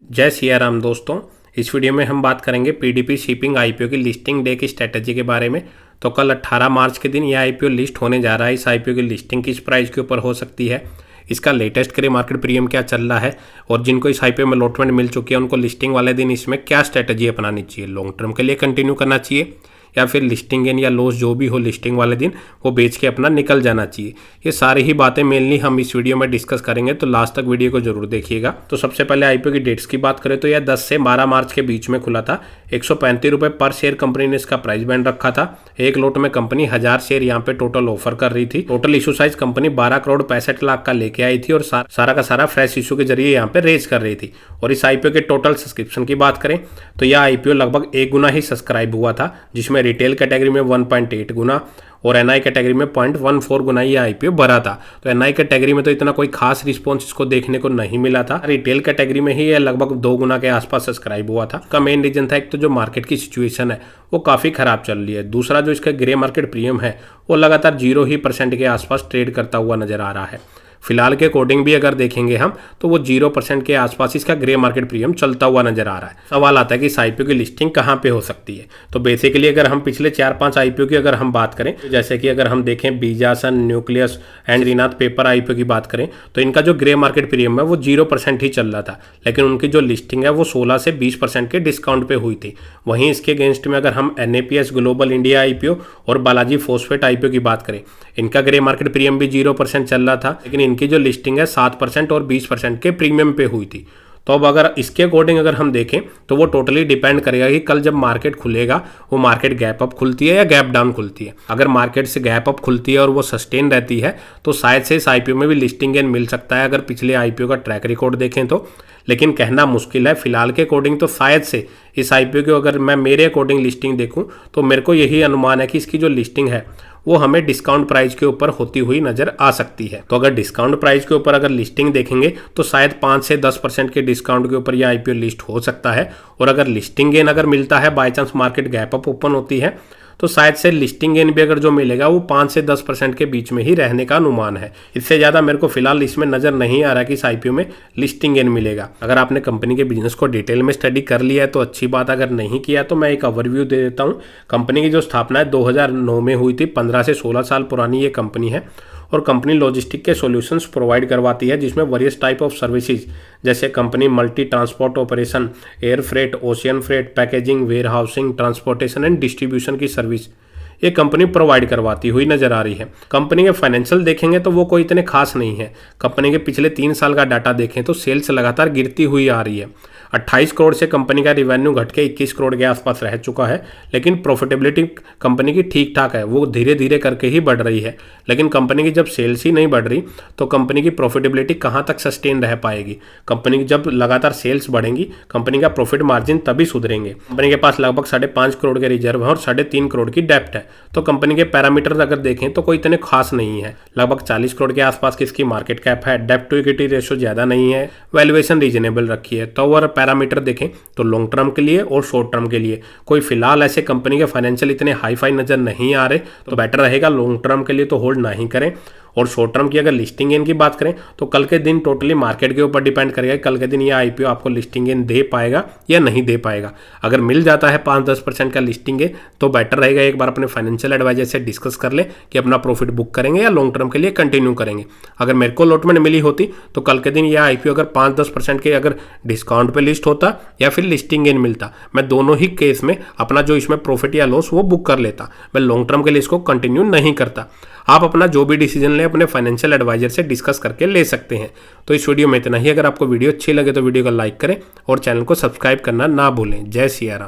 जय सिया राम दोस्तों। इस वीडियो में हम बात करेंगे पीडीपी शिपिंग आईपीओ की लिस्टिंग डे की स्ट्रेटजी के बारे में। तो कल 18 मार्च के दिन यह आईपीओ लिस्ट होने जा रहा है। इस आईपीओ की लिस्टिंग किस प्राइस के ऊपर हो सकती है, इसका लेटेस्ट ग्रे मार्केट प्रीमियम क्या चल रहा है और जिनको इस आईपीओ में अलॉटमेंट मिल चुकी है उनको लिस्टिंग वाले दिन इसमें क्या स्ट्रेटजी अपनानी चाहिए, लॉन्ग टर्म के लिए कंटिन्यू करना चाहिए या फिर लिस्टिंग गेन या लॉस जो भी हो लिस्टिंग वाले दिन वो बेच के अपना निकल जाना चाहिए। ये सारी ही बातें मेनली हम इस वीडियो में डिस्कस करेंगे, तो लास्ट तक वीडियो को जरूर देखिएगा। तो सबसे पहले आईपीओ की डेट्स की बात करें तो यह 10 से 12 मार्च के बीच में खुला था। 135 रुपये पर शेयर कंपनी ने इसका प्राइस बैंड रखा था। एक लोट में कंपनी 1000 शेयर यहाँ पे टोटल ऑफर कर रही थी। Total issue size company 12 crore 65 lakh का लेके आई थी और सारा का सारा फ्रेश इशू के जरिए यहाँ पे रेज कर रही थी। और इस आईपीओ के टोटल सब्सक्रिप्शन की बात करें तो यह आईपीओ लगभग 1 गुना ही सब्सक्राइब हुआ था, जिसमें रिटेल कैटेगरी में 1.8 गुना और एनआई कैटेगरी में 0.14 गुना ये आईपीओ भरा था। तो एनआई कैटेगरी में तो इतना कोई खास रिस्पॉन्स इसको देखने को नहीं मिला था। रिटेल कैटेगरी में ही ये लगभग 2 गुना के आसपास सब्सक्राइब हुआ था। इसका मेन रीजन था एक तो जो मार्केट की सिचुएशन है वो काफ़ी खराब चल रही है, दूसरा जो इसका ग्रे मार्केट प्रीमियम है वो लगातार 0% के आसपास ट्रेड करता हुआ नजर आ रहा है। फिलहाल के अकॉर्डिंग भी अगर देखेंगे हम तो वो 0% के आसपास इसका ग्रे मार्केट प्रीमियम चलता हुआ नजर आ रहा है। सवाल आता है कि इस आईपीओ की लिस्टिंग कहाँ पे हो सकती है। तो बेसिकली अगर हम पिछले 4-5 आईपीओ की अगर हम बात करें, जैसे कि अगर हम देखें Bijasan, nucleus and Shrinath paper IPO की बात करें तो इनका जो ग्रे मार्केट प्रीमियम है वो 0% ही चल रहा था, लेकिन उनकी जो लिस्टिंग है वो 16 से 20% के डिस्काउंट पे हुई थी। वहीं इसके अगेंस्ट में अगर हम एनएपीएस ग्लोबल इंडिया आईपीओ और बालाजी फॉस्फेट आईपीओ की बात करें, इनका ग्रे मार्केट प्रीमियम भी 0% चल रहा था, लेकिन इनकी जो लिस्टिंग है 7% और 20% के प्रीमियम पे हुई थी। तो अब अगर इसके अकॉर्डिंग अगर हम देखें तो वो टोटली डिपेंड करेगा कि कल जब मार्केट खुलेगा वो मार्केट गैप अप खुलती है या गैप डाउन खुलती है। अगर मार्केट से गैप अप खुलती है और वो सस्टेन रहती है तो शायद से इस आईपीओ में भी लिस्टिंग गेन मिल सकता है, अगर पिछले आईपीओ का ट्रैक रिकॉर्ड देखें तो। लेकिन कहना मुश्किल है। फिलहाल के अकॉर्डिंग तो शायद से इस आईपीओ की अगर मैं मेरे अकॉर्डिंग लिस्टिंग देखूं तो मेरे को यही अनुमान है कि इसकी जो लिस्टिंग है वो हमें डिस्काउंट प्राइस के ऊपर होती हुई नजर आ सकती है। तो अगर डिस्काउंट प्राइस के ऊपर अगर लिस्टिंग देखेंगे तो शायद 5 से 10% के डिस्काउंट के ऊपर यह आईपीओ लिस्ट हो सकता है। और अगर लिस्टिंग गेन अगर मिलता है, by chance market gap up open होती है, तो शायद से लिस्टिंग गेन भी अगर जो मिलेगा वो 5 से 10% के बीच में ही रहने का अनुमान है। इससे ज़्यादा मेरे को फिलहाल इसमें नज़र नहीं आ रहा कि इस आईपीओ में लिस्टिंग गेन मिलेगा। अगर आपने कंपनी के बिजनेस को डिटेल में स्टडी कर लिया है तो अच्छी बात, अगर नहीं किया तो मैं एक ओवरव्यू दे देता हूँ। कंपनी की जो स्थापना है 2009 में हुई थी, 15 से 16 साल पुरानी ये कंपनी है और कंपनी लॉजिस्टिक के सॉल्यूशंस प्रोवाइड करवाती है, जिसमें वेरियस टाइप ऑफ सर्विसेज जैसे company multi transport operation, air freight, ocean freight, packaging, warehousing, transportation and distribution की सर्विस ये कंपनी प्रोवाइड करवाती हुई नजर आ रही है। कंपनी के फाइनेंशियल देखेंगे तो वो कोई इतने खास नहीं है। कंपनी के पिछले 3 साल का डाटा देखें तो सेल्स लगातार गिरती हुई आ रही है। 28 करोड़ से कंपनी का रिवेन्यू घट के 21 करोड़ के आसपास रह चुका है, लेकिन प्रॉफिटेबिलिटी कंपनी की ठीक ठाक है, वो धीरे धीरे करके ही बढ़ रही है। लेकिन कंपनी की जब सेल्स ही नहीं बढ़ रही तो कंपनी की प्रॉफिटेबिलिटी कहाँ तक सस्टेन रह पाएगी। कंपनी की जब लगातार सेल्स बढ़ेंगी कंपनी का प्रॉफिट मार्जिन तभी सुधरेंगे। कंपनी के पास लगभग 5.5 करोड़ के रिजर्व है और 3.5 करोड़ की डेप्ट है। तो कंपनी के पैरामीटर अगर देखें तो कोई इतने खास नहीं है। लगभग 40 करोड़ के आसपास की इसकी मार्केट कैप है, डेप्ट टू इक्विटी रेशियो ज़्यादा नहीं है, वैल्यूएशन रीजनेबल रखी है। तो अगर पैरामीटर देखें तो लॉन्ग टर्म के लिए और शॉर्ट टर्म के लिए कोई फिलहाल ऐसे कंपनी के फाइनेंशियल इतने हाई फाई नजर नहीं आ रहे, तो बेटर रहेगा लॉन्ग टर्म के लिए तो होल्ड नहीं करें। और शॉर्ट टर्म की अगर लिस्टिंग गेन की बात करें तो कल के दिन टोटली मार्केट के ऊपर डिपेंड करेगा कल के दिन ये आईपीओ आपको लिस्टिंग गेन दे पाएगा या नहीं दे पाएगा। अगर मिल जाता है 5-10% का लिस्टिंग गेन तो बेटर रहेगा एक बार अपने फाइनेंशियल एडवाइजर से डिस्कस कर ले कि अपना प्रॉफिट बुक करेंगे या लॉन्ग टर्म के लिए कंटिन्यू करेंगे। अगर मेरे को अलॉटमेंट मिली होती तो कल के दिन यह आईपीओ अगर 5-10% के अगर डिस्काउंट पे लिस्ट होता या फिर लिस्टिंग गेन मिलता, मैं दोनों ही केस में अपना जो इसमें प्रॉफिट या लॉस वो बुक कर लेता। मैं लॉन्ग टर्म के लिए इसको कंटिन्यू नहीं करता। आप अपना जो भी डिसीजन लें अपने फाइनेंशियल एडवाइजर से डिस्कस करके ले सकते हैं। तो इस वीडियो में इतना ही। अगर आपको वीडियो अच्छी लगे तो वीडियो को लाइक करें और चैनल को सब्सक्राइब करना ना भूलें। जय सिया राम।